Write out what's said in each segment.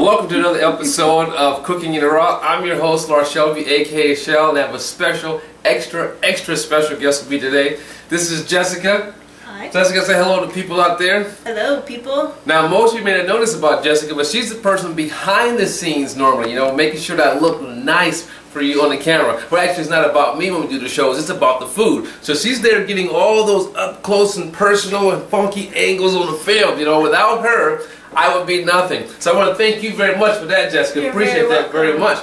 Welcome to another episode of Cooking in the Raw. I'm your host, Laura Shelby, aka Shell, and I have a special, extra special guest with me today. This is Jessica. Hi. Jessica, say hello to people out there. Hello, people. Now, most of you may not know this about Jessica, but she's the person behind the scenes normally, you know, making sure that I look nice for you on the camera. Well, actually, it's not about me when we do the shows, it's about the food. So she's there getting all those up close and personal and funky angles on the film, you know. Without her, I would be nothing. So I want to thank you very much for that, Jessica. You're Appreciate that very much.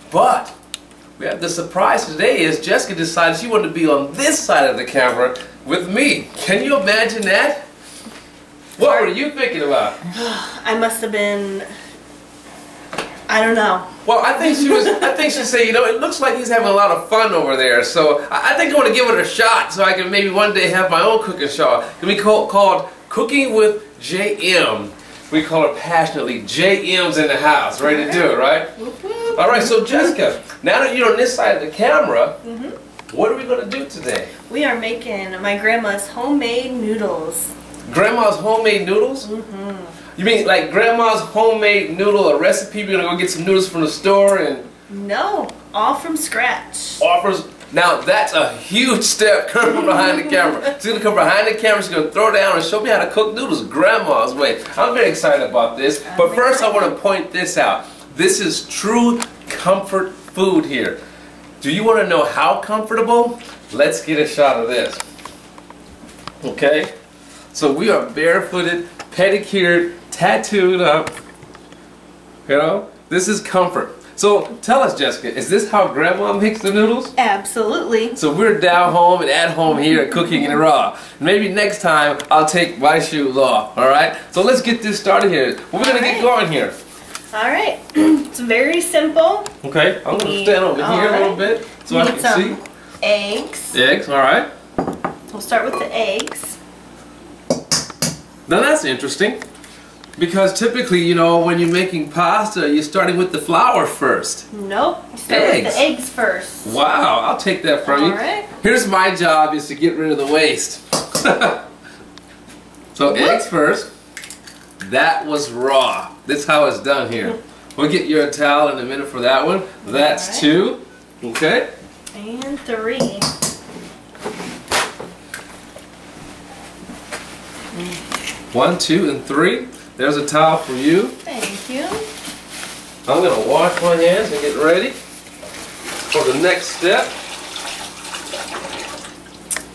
But we have the surprise today is Jessica decided she wanted to be on this side of the camera with me. Can you imagine that? What were you thinking about? I must have been, I don't know. Well, I think she said, you know, it looks like he's having a lot of fun over there. So I think I want to give it a shot so I can maybe one day have my own cooking show. It can be called Cooking with JM. We call her passionately. JM's in the house, ready to do it, right? All right, so Jessica, now that you're on this side of the camera, what are we going to do today? We are making my grandma's homemade noodles. Grandma's homemade noodles? You mean like grandma's homemade noodle, a recipe? We're going to go get some noodles from the store and... No, all from scratch. Now that's a huge step coming from behind the camera. She's going to come behind the camera, she's going to throw down and show me how to cook noodles grandma's way. I'm very excited about this. But first I want to point this out. This is true comfort food here. Do you want to know how comfortable? Let's get a shot of this. Okay? So we are barefooted, pedicured, tattooed up. You know? This is comfort. So tell us, Jessica, is this how Grandma makes the noodles? Absolutely. So we're down home and at home here at Cooking in the Raw. Maybe next time I'll take my shoes off, alright? So let's get this started here. We're going to get going here. Alright, it's very simple. Okay, I'm going to stand over here a little bit so I can see. Eggs. Eggs, alright. We'll start with the eggs. Now that's interesting. Because typically, you know, when you're making pasta, you're starting with the flour first. Nope, you start with the eggs first. Wow, I'll take that from you. Alright. Here's my job, is to get rid of the waste. So eggs first. That was raw. This is how it's done here. We'll get you a towel in a minute for that one. That's two. Okay. And three. One, two, and three. There's a towel for you. Thank you. I'm going to wash my hands and get ready for the next step.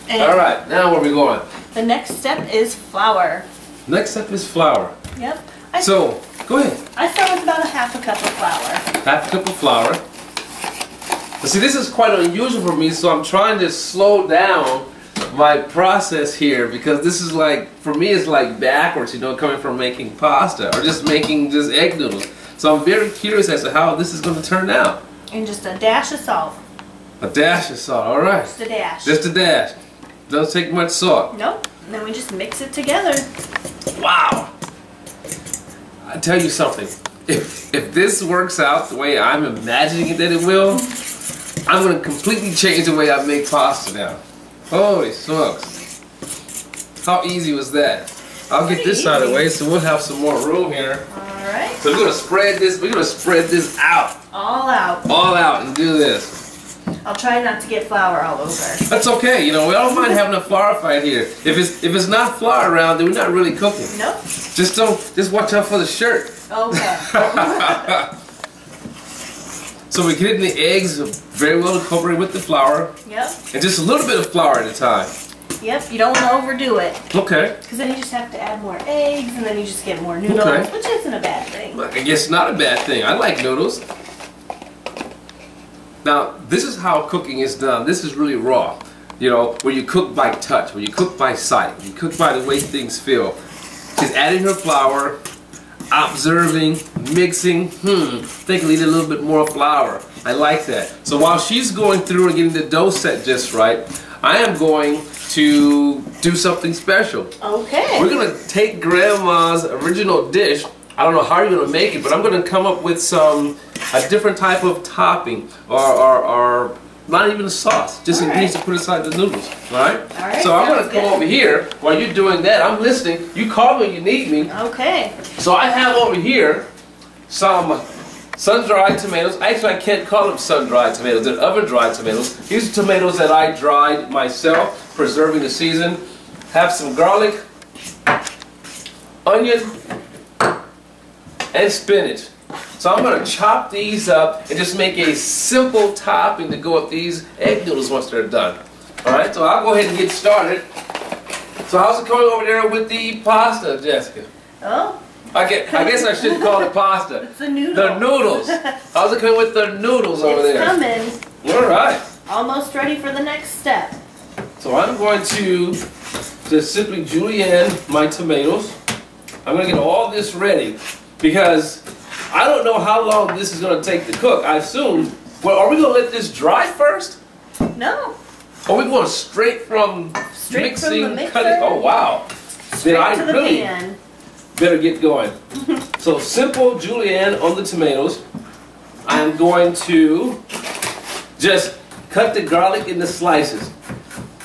Alright, now where are we going? The next step is flour. Next step is flour. Yep. So, go ahead. I start with about a half a cup of flour. Half a cup of flour. Now, see, this is quite unusual for me, so I'm trying to slow down my process here, because this is like, for me, it's like backwards, you know, coming from making pasta or just making just egg noodles. So I'm very curious as to how this is going to turn out. And just a dash of salt. A dash of salt, all right. Just a dash. Just a dash. Doesn't take much salt. Nope. And then we just mix it together. Wow. I tell you something. If this works out the way I'm imagining that it will, I'm going to completely change the way I make pasta now. Holy smokes. How easy was that? I'll get this out of the way so we'll have some more room here. Alright. So we're gonna spread this out. All out. All out and do this. I'll try not to get flour all over. That's okay, you know, we don't mind having a flour fight here. If it's not flour around, then we're not really cooking. Nope. Just watch out for the shirt. Okay. So we're getting the eggs very well incorporated with the flour. Yep. And just a little bit of flour at a time. Yep, you don't want to overdo it. Okay. Because then you just have to add more eggs, and then you just get more noodles, which isn't a bad thing. I guess not a bad thing. I like noodles. Now, this is how cooking is done. This is really raw. You know, where you cook by touch, where you cook by sight, you cook by the way things feel. She's adding her flour, observing, mixing, think I need a little bit more flour. I like that. So while she's going through and getting the dough set just right, I am going to do something special. Okay. We're going to take Grandma's original dish. I don't know how you're going to make it, but I'm going to come up with a different type of topping or not even a sauce, just ingredients to put inside the noodles. Alright? So I'm going to come over here while you're doing that. I'm listening. You call me when you need me. Okay. So I have over here some sun-dried tomatoes. Actually, I can't call them sun-dried tomatoes. They're oven-dried tomatoes. These are tomatoes that I dried myself, preserving the season. Have some garlic, onion, and spinach. So I'm going to chop these up and just make a simple topping to go with these egg noodles once they're done. Alright, so I'll go ahead and get started. So how's it going over there with the pasta, Jessica? Oh. I guess I shouldn't call it pasta. It's the noodles. The noodles. How's it going with the noodles over there? It's coming. Alright. Almost ready for the next step. So I'm going to just simply julienne my tomatoes. I'm going to get all this ready because I don't know how long this is going to take to cook. I assume, well, are we going to let this dry first? No. Are we going straight from Straight from the mixer? cutting? Oh, wow. Straight Then I to the really pan. better get going. So simple julienne on the tomatoes. I'm going to just cut the garlic into slices.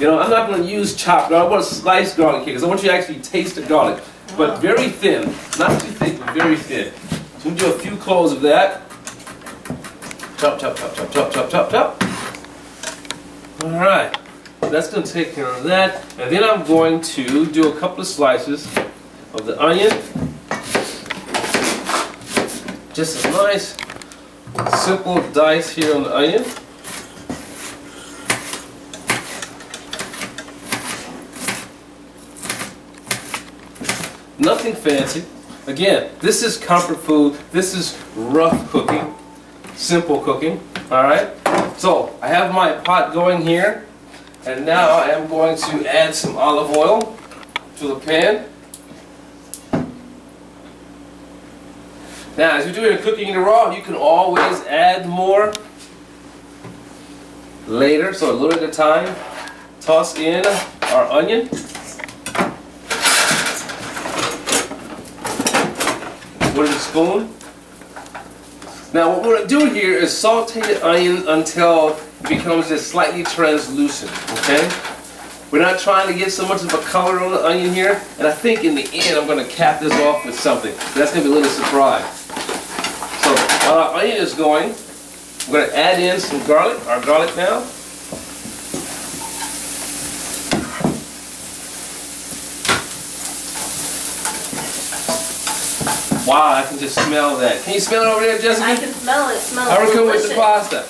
You know, I'm not going to use chopped garlic. I want to slice garlic here because I want you to actually taste the garlic. But very thin. Not too thick, but very thin. So we'll do a few cloves of that. Chop, chop, chop, chop, chop, chop, chop, chop. Alright. That's going to take care of that. And then I'm going to do a couple of slices of the onion. Just a nice, simple dice here on the onion. Nothing fancy. Again, this is comfort food. This is rough cooking, simple cooking. Alright? So, I have my pot going here. And now I am going to add some olive oil to the pan. Now, as you're doing your cooking in the raw, you can always add more later. So a little at a time. Toss in our onion. With a spoon. Now what we're going to do here is saute the onion until it becomes just slightly translucent, okay? We're not trying to get so much of a color on the onion here, and I think in the end I'm going to cap this off with something. That's going to be a little surprise. So while our onion is going, we're going to add in some garlic, our garlic now. Wow, I can just smell that. Can you smell it over there, Jessica? I can smell it. It smells How are we cooking delicious. with the pasta?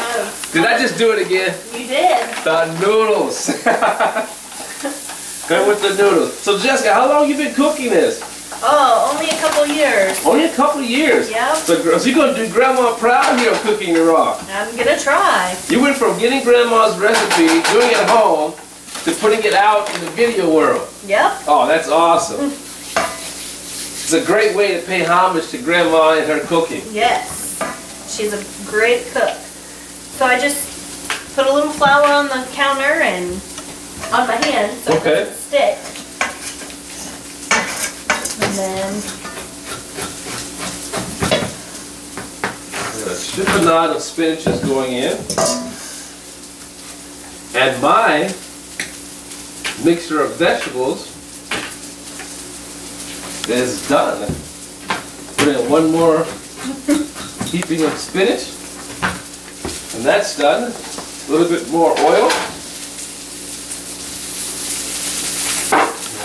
Oh. Did I just do it again? You did. The noodles. Going with the noodles. So Jessica, how long have you been cooking this? Oh, only a couple years. Only a couple of years? Yep. So you're going to do Grandma proud here of cooking the raw. I'm going to try. You went from getting Grandma's recipe, doing it at home, to putting it out in the video world. Yep. Oh, that's awesome. It's a great way to pay homage to Grandma and her cooking. Yes. She's a great cook. So I just put a little flour on the counter and on my hand so it doesn't stick. And then a chiffonade of spinach is going in. And my mixture of vegetables is done. Put in one more heaping of spinach. And that's done. A little bit more oil.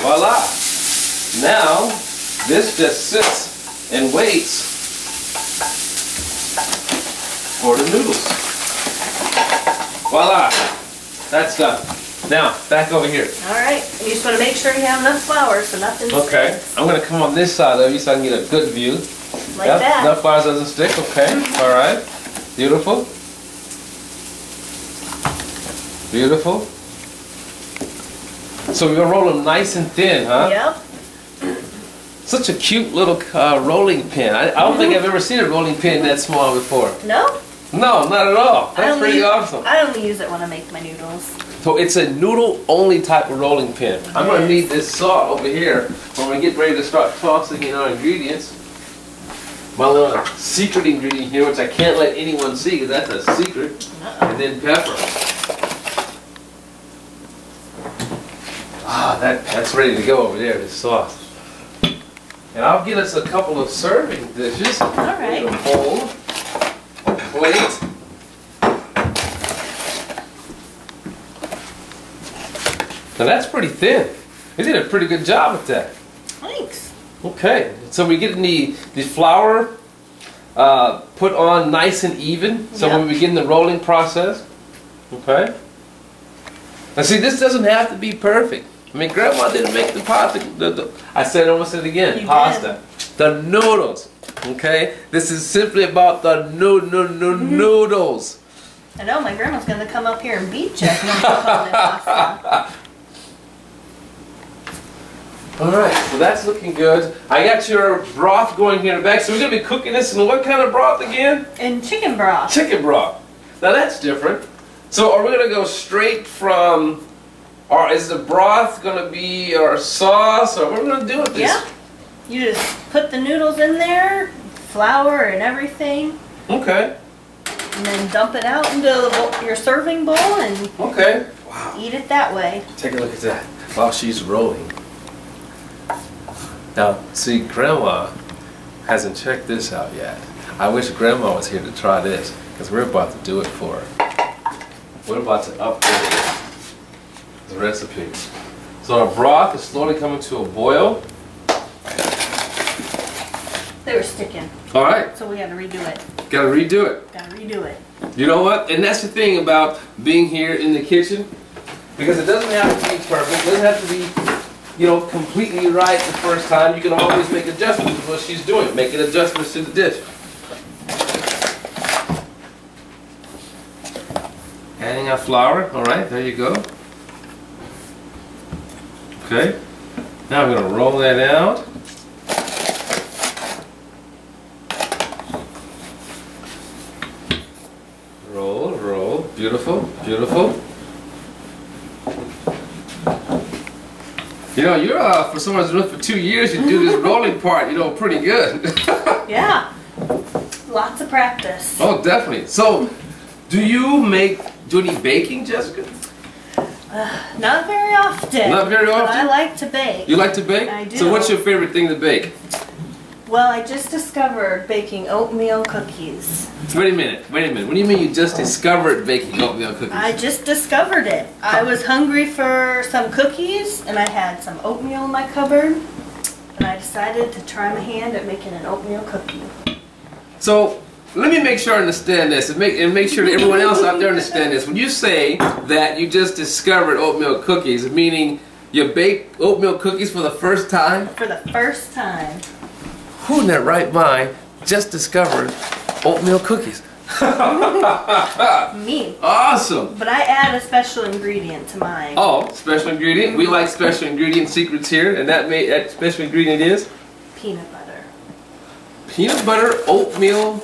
Voila! Now, this just sits and waits for the noodles. Voila! That's done. Now, back over here. alright, you just want to make sure you have enough flour so nothing Okay, sticks. I'm going to come on this side of you so I can get a good view. Like Yep, that. enough flour doesn't stick, okay. Alright, beautiful. Beautiful. So we're going to roll them nice and thin, huh? Yep. Such a cute little rolling pin. I don't think I've ever seen a rolling pin that small before. No? No, not at all. That's pretty awesome. I only use it when I make my noodles. So it's a noodle-only type of rolling pin. I'm going to need this saw over here when we get ready to start tossing in our ingredients. My little secret ingredient here, which I can't let anyone see because that's a secret. And then pepper. Ah, that's ready to go over there, this sauce. And I'll get us a couple of serving dishes. All right. A bowl, a plate. Now that's pretty thin. You did a pretty good job with that. Thanks. Okay. So we're getting the flour put on nice and even. So when we begin the rolling process. Okay. Now see, this doesn't have to be perfect. I mean, Grandma didn't make the pasta. I said, almost said it again. You pasta. did. The noodles. Okay. This is simply about the noodles. I know my grandma's gonna come up here and beat you if you don't call it pasta. Alright, so that's looking good. I got your broth going here in the back. So we're going to be cooking this in what kind of broth again? And chicken broth. Chicken broth. Now that's different. So are we going to go straight from, or is the broth going to be our sauce, or what are we going to do with this? Yeah. You just put the noodles in there, flour and everything. Okay. And then dump it out into your serving bowl and okay. Wow. Eat it that way. Take a look at that while she's rolling. Now, see, Grandma hasn't checked this out yet. I wish Grandma was here to try this, because we're about to do it for her. We're about to upgrade the recipe. So our broth is slowly coming to a boil. They were sticking. All right. So we got to redo it. Got to redo it. Got to redo it. You know what? And that's the thing about being here in the kitchen, because it doesn't have to be perfect. It doesn't have to be, you know, completely right the first time. You can always make adjustments to what she's doing. Making adjustments to the dish. Adding our flour. All right, there you go. Okay. Now I'm going to roll that out. Roll, roll. Beautiful, beautiful. You know, you're for someone who's been doing it for 2 years, you do this rolling part, you know, pretty good. Yeah. Lots of practice. Oh, definitely. So, do you do any baking, Jessica? Not very often. Not very often? But I like to bake. You like to bake? I do. So what's your favorite thing to bake? Well, I just discovered baking oatmeal cookies. Wait a minute, wait a minute. What do you mean you just discovered baking oatmeal cookies? I just discovered it. I was hungry for some cookies, and I had some oatmeal in my cupboard, and I decided to try my hand at making an oatmeal cookie. So, let me make sure I understand this, and make sure that everyone else out there understand this. When you say that you just discovered oatmeal cookies, meaning you baked oatmeal cookies for the first time? For the first time. Who in their right mind just discovered oatmeal cookies? Me. Awesome. But I add a special ingredient to mine. Oh, special ingredient. We like special ingredient secrets here, and that special ingredient is peanut butter. Peanut butter oatmeal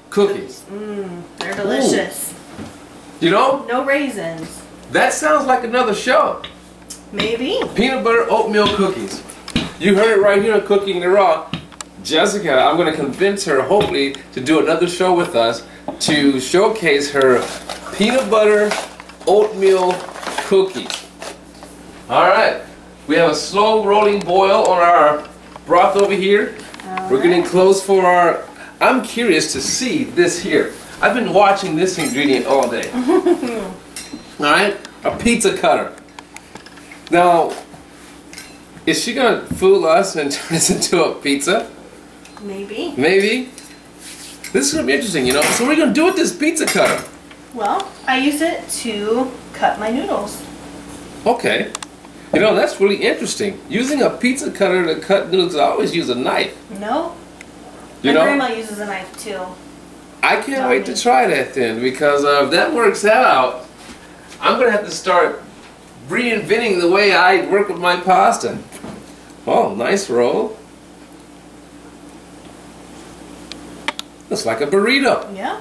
cookies. Mmm, they're delicious. Ooh. You know? No raisins. That sounds like another show. Maybe. Peanut butter oatmeal cookies. You heard it right here on Cooking the Raw. Jessica, I'm going to convince her, hopefully, to do another show with us to showcase her peanut butter oatmeal cookies. Alright, we have a slow rolling boil on our broth over here. We're getting close for our... I'm curious to see this here. I've been watching this ingredient all day. Alright, a pizza cutter. Now, is she going to fool us and turn this into a pizza? Maybe. Maybe. This is going to be interesting, you know. So what are you going to do with this pizza cutter? Well, I use it to cut my noodles. Okay. You know, that's really interesting. Using a pizza cutter to cut noodles, I always use a knife. No. You My know? grandma uses a knife too. I can't wait to try that then, because if that works out, I'm going to have to start reinventing the way I work with my pasta. Oh, nice roll. Looks like a burrito. Yeah.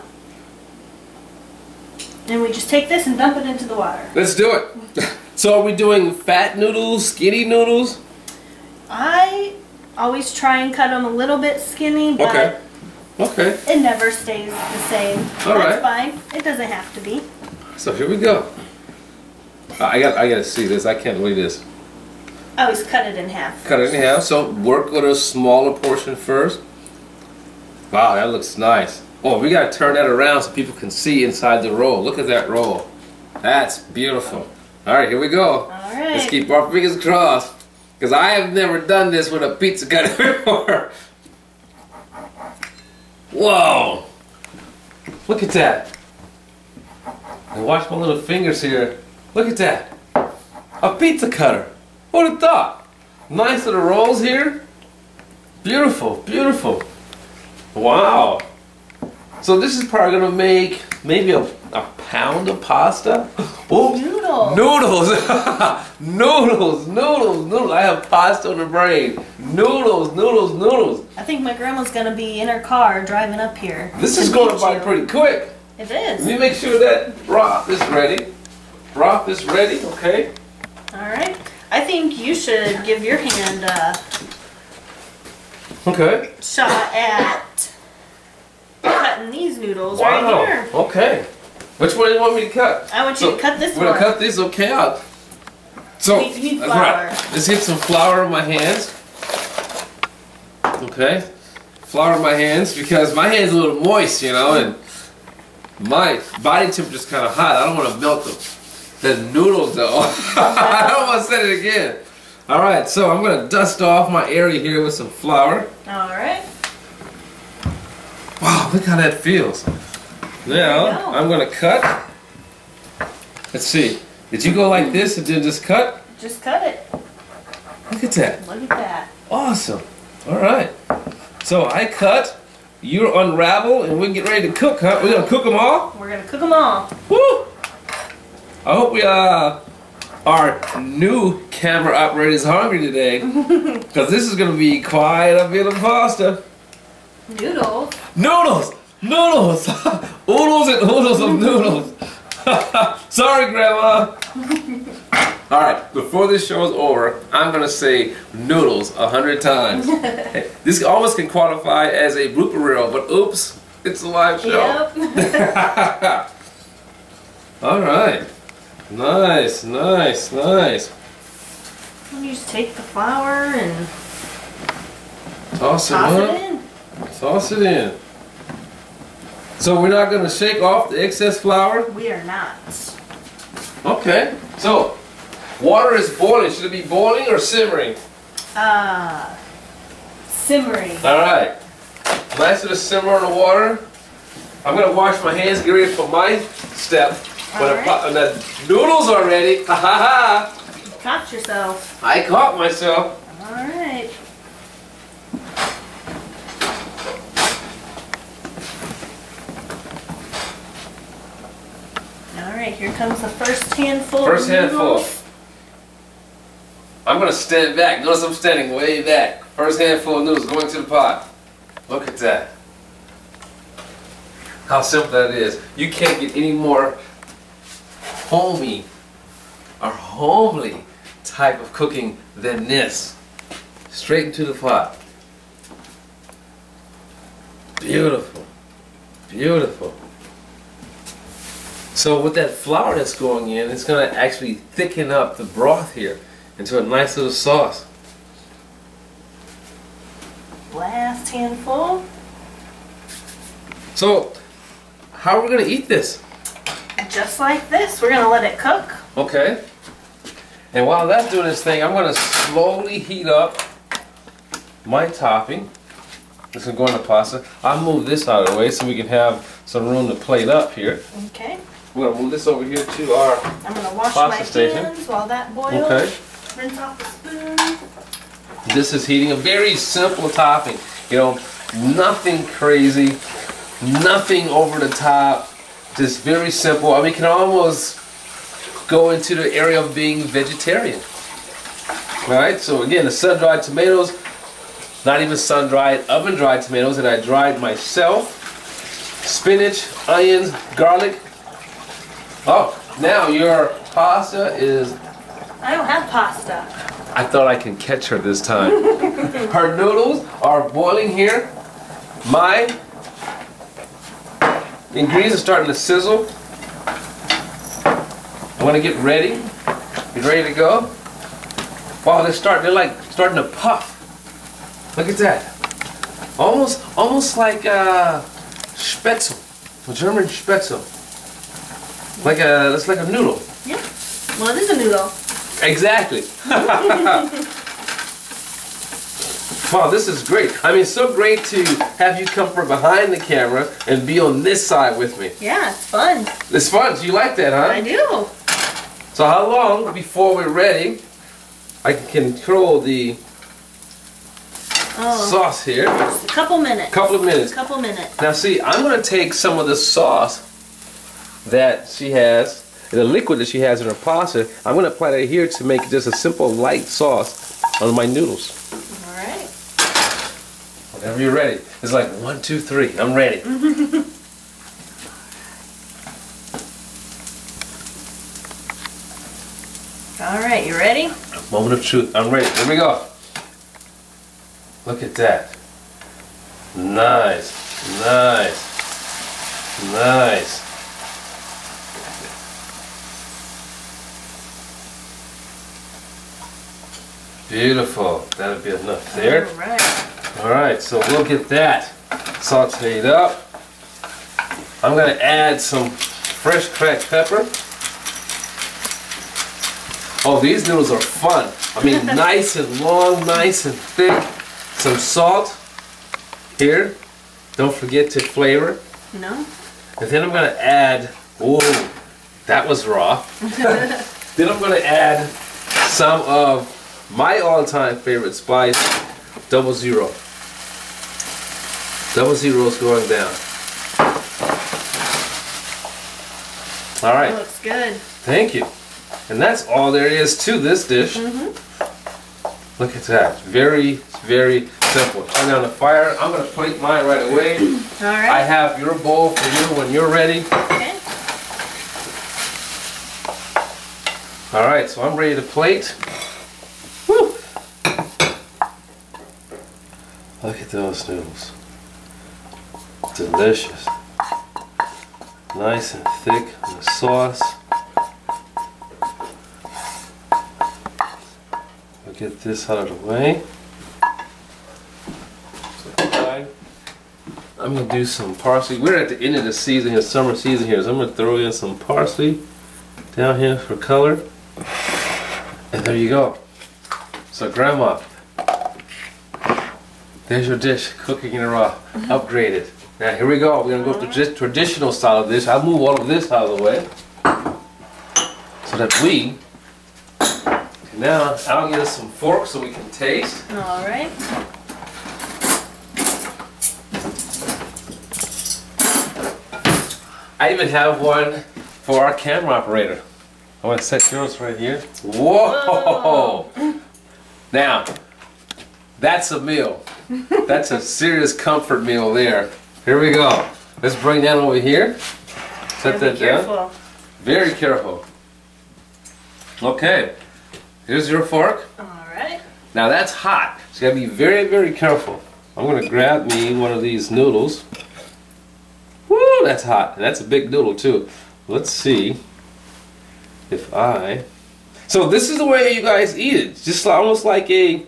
And we just take this and dump it into the water. Let's do it. So are we doing fat noodles, skinny noodles? I always try and cut them a little bit skinny, but okay. It never stays the same. All right. That's fine. It doesn't have to be. So here we go. I got to see this. I can't believe this. I always cut it in half. Cut it in half. So work with a smaller portion first. Wow, that looks nice. Oh, we gotta turn that around so people can see inside the roll. Look at that roll. That's beautiful. All right, here we go. All right. Let's keep our fingers crossed, because I have never done this with a pizza cutter before. Whoa! Look at that. And watch my little fingers here. Look at that. A pizza cutter. Who would have thought? Nice little rolls here. Beautiful, beautiful. Wow. So this is probably gonna make maybe a pound of pasta. Oh, Noodles. Noodles. Noodles, noodles, noodles. I have pasta on the brain. Noodles, noodles, noodles. I think my grandma's gonna be in her car driving up here. This is going by pretty quick. It is. Let me make sure that broth is ready. Broth is ready, okay? Alright. I think you should give your hand a Okay. shot at cutting these noodles Wow. right here. Okay. Which one do you want me to cut? I want you to cut this we're one. gonna cut these, okay? So, You need that's flour. right. Let's get some flour in my hands. Okay. Flour in my hands because my hand's a little moist, you know, and my body temperature's kind of hot. I don't want to melt the noodles though. I don't want to say it again. All right, so I'm gonna dust off my area here with some flour. Alright. Wow, look how that feels. Now, I'm gonna cut. Let's see. Did you go like this and then just cut? Just cut it. Look at that. Look at that. Awesome. All right. So I cut, you unravel, and we can get ready to cook, huh? We're gonna cook them all? We're gonna cook them all. Woo! I hope we, our new camera operator is hungry today. Because this is gonna be quite a bit of pasta. Noodles. Noodles! Noodles! Oodles and oodles of noodles. Sorry, Grandma. Alright, before this show is over, I'm going to say noodles 100 times. This almost can qualify as a blooper reel, but oops, it's a live show. Yep. Alright. Nice, nice, nice. You just take the flour and Toss it toss up. it in. Toss it in. So we're not going to shake off the excess flour? We are not. Okay. So, water is boiling. Should it be boiling or simmering? Simmering. Alright. Nice little simmer on the water. I'm going to wash my hands, get ready for my step. When the noodles are ready, ha ha ha! You caught yourself. I caught myself. Alright. Alright, here comes the first handful First of handful. noodles. I'm going to stand back. Notice I'm standing way back. First handful of noodles going to the pot. Look at that. How simple that is. You can't get any more homey or homely type of cooking than this. Straight into the pot. Beautiful. Beautiful. So with that flour that's going in, it's going to actually thicken up the broth here into a nice little sauce. Last handful. So, how are we going to eat this? Just like this. We're going to let it cook. Okay. And while that's doing this thing, I'm going to slowly heat up my topping. This is going to pasta. I'll move this out of the way so we can have some room to plate up here. Okay. We're going to move this over here to our I'm going to wash pasta my station. hands while that boils. Okay. Rinse off the spoon. This is heating. A very simple topping. You know, nothing crazy, nothing over the top. Just very simple. I mean, you can almost go into the area of being vegetarian. Right? So again, the sun-dried tomatoes, not even sun-dried, oven-dried tomatoes that I dried myself. Spinach, onions, garlic. Oh, now your pasta is... I don't have pasta. I thought I can catch her this time. Her noodles are boiling here. My ingredients are starting to sizzle. I'm going to get ready. Get ready to go. Wow, they're like starting to puff. Look at that. Almost like Spätzle, a German Spätzle. It's like a noodle. Yeah. Well, it is a noodle. Exactly. Wow, this is great. I mean, it's so great to have you come from behind the camera and be on this side with me. Yeah, it's fun. It's fun. You like that, huh? I do. So how long before we're ready, I can control the sauce here? Just a couple minutes. Couple of minutes. Couple minutes. Now see, I'm going to take some of the sauce that she has, the liquid that she has in her pasta. I'm going to apply that here to make just a simple light sauce on my noodles. All right. Whenever you're ready. It's like 1, 2, 3. I'm ready. All right, you ready? Moment of truth. I'm ready. Here we go. Look at that. Nice. Nice. Nice. Beautiful. That'll be enough there. All right. All right, so we'll get that sauteed up. I'm going to add some fresh cracked pepper. Oh, these noodles are fun. I mean, nice and long, nice and thick. Some salt here. Don't forget to flavor. No. And then I'm going to add, oh, that was raw. Then I'm going to add some of my all-time favorite spice, 00. 00 is going down. All right. That looks good. Thank you. And that's all there is to this dish. Look at that. Very, very simple. Turn down the fire. I'm going to plate mine right away. All right. I have your bowl for you when you're ready. Okay. All right, so I'm ready to plate. Woo! Look at those noodles. Delicious. Nice and thick in the sauce. We'll get this out of the way. I'm going to do some parsley. We're at the end of the season here, summer season here, so I'm going to throw in some parsley down here for color. And there you go. So Grandma, there's your dish, cooking in a raw, upgraded. Now here we go, we're going to go to the traditional style of this. I'll move all of this out of the way so that we can now, I'll get us some forks so we can taste. All right. I even have one for our camera operator. I want to set yours right here. Whoa! Now, that's a meal. That's a serious comfort meal there. Here we go. Let's bring that over here. Set that down. Very careful. Okay. Here's your fork. All right. Now that's hot. So you gotta be very, very careful. I'm gonna grab me one of these noodles. Woo! That's hot. And that's a big noodle too. Let's see if I. So this is the way you guys eat it. Just almost like a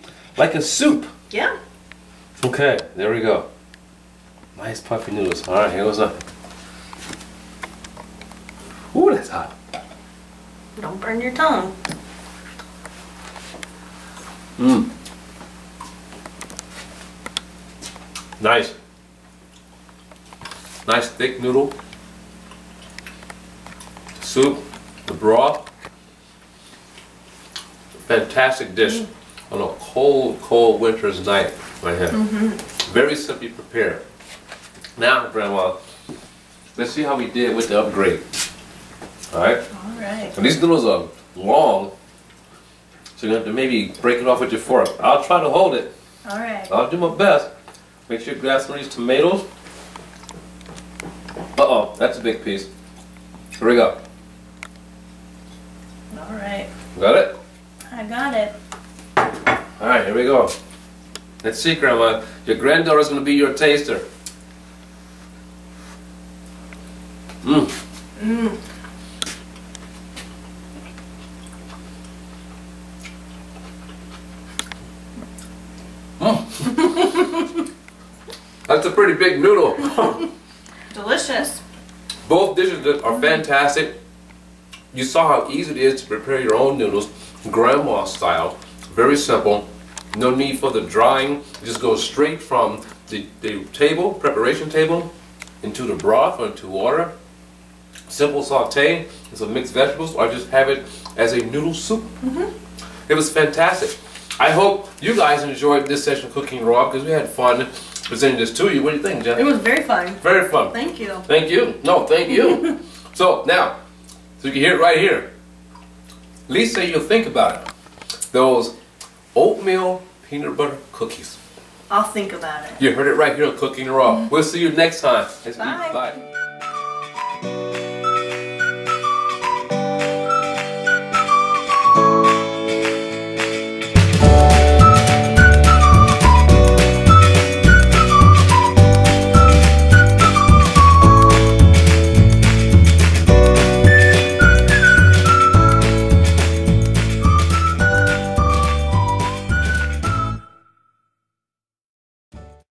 soup. Yeah. Okay, there we go. Nice puffy noodles. All right, here goes nothing. Ooh, that's hot. Don't burn your tongue. Mmm. Nice. Nice thick noodle. Soup, the broth. Fantastic dish on a cold, cold winter's night right here. Very simply prepared. Now, Grandma, let's see how we did with the upgrade. Alright? Alright. And these noodles are long, so you have to maybe break it off with your fork. I'll try to hold it. Alright. I'll do my best. Make sure you grab some of these tomatoes. Uh-oh, that's a big piece. Here we go. Alright. Got it? I got it. Alright, here we go. Let's see, Grandma. Your granddaughter's going to be your taster. Mmm. Mmm. That's a pretty big noodle. Delicious. Both dishes are fantastic. You saw how easy it is to prepare your own noodles, grandma style. Very simple. No need for the drying. It just goes straight from the table, preparation table, into the broth or into water. Simple saute and some mixed vegetables, or just have it as a noodle soup. It was fantastic. I hope you guys enjoyed this session of Cooking Raw because we had fun presenting this to you. What do you think, Jen? It was very fun. Very fun. Thank you. Thank you. No, thank you. So now, so you can hear it right here. Lisa, you'll think about it. Those oatmeal peanut butter cookies. I'll think about it. You heard it right here on Cooking Raw. We'll see you next time. Bye. Bye.